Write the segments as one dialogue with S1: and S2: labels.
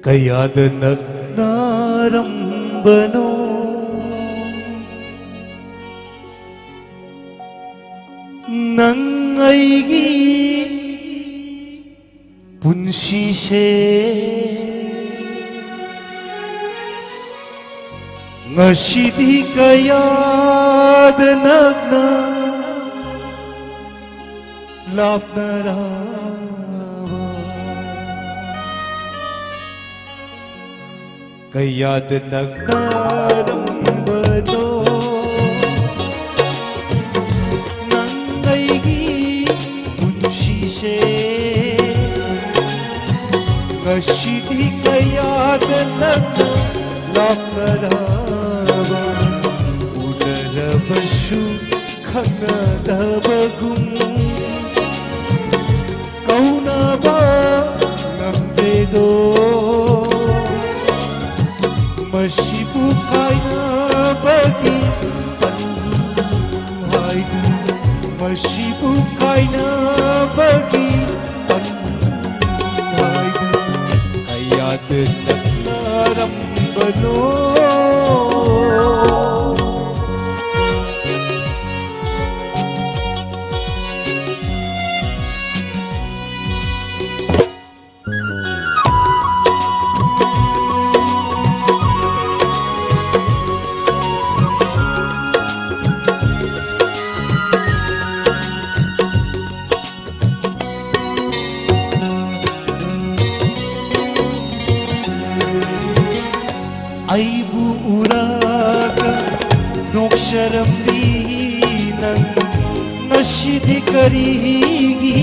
S1: Kayada nagdarambano Nang aigi punsise Ngashidi kayada naglalapnarawa Kayada nagdarambano Ngashidi kayada naglalapnarawa Unarabashu khanadabagum Kaunaba ngamredo Mashibu kainabagi panhaidu Mashibu kainabagi panhaidu Kayada nagdarambano Aibu uraga noksharambi nang ngashidi karigi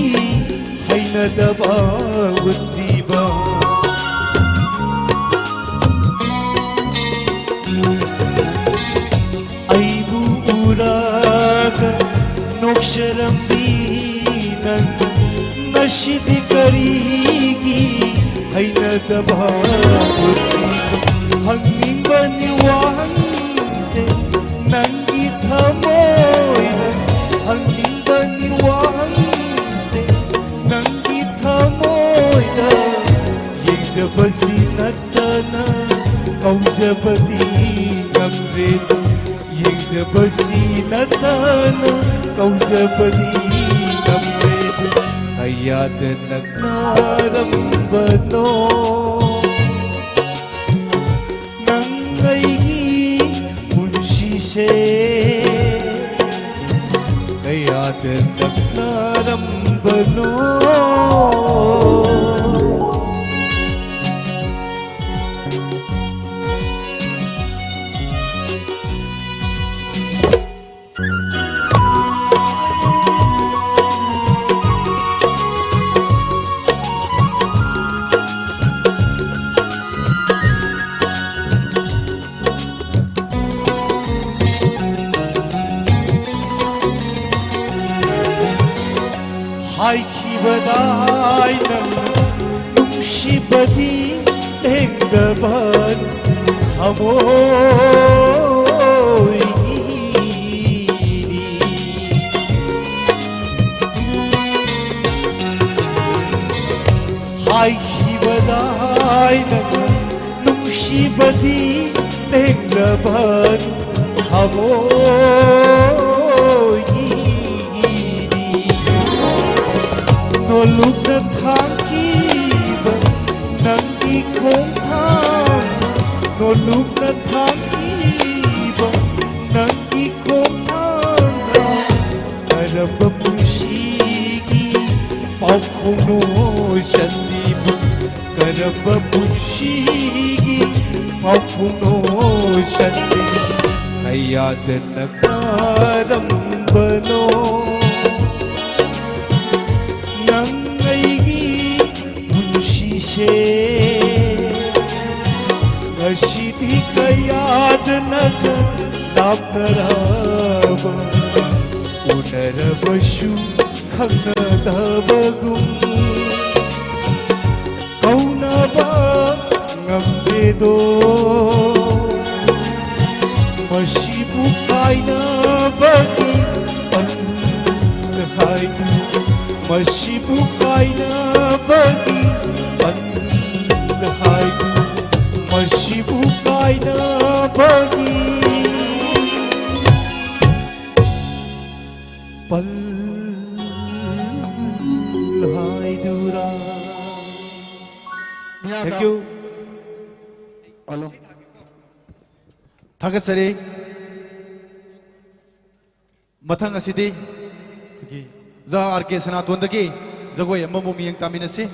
S1: hainadaba utliba Aibu uraga noksharambi nang ngashidi karigi hainadaba utliba Hanging baniwangse nangi thamoida Hanging baniwangse nangi thamoida Yezabasi natana kauzabadi ngamredo Yezabasi natana kauzabadi ngamredo Kayada nagdarambano Kayada nagdarambano Haikibadai nang numshibadi engdaban hamoy gini Haikibadai nang numshibadi engdaban hamoy Nolug na tangkiba ng ikong tama Nolug na tangkiba ng ikong tama Karamba punsigi paukuno syanlibo Karamba punsigi paukuno syanlibo Kayada nagdarambano Ngashidi kayada naglalapnarawa Unarabashu khanadabagum Kaunaba ngamredo Mashibu kainabagi panhaidu Masibukay na bagi panlahay पल हाइदुरा thank you
S2: hello थागसरी मथंग असिदी जा are के सनातोन दगी जगोय अममु मियंग तामिनसे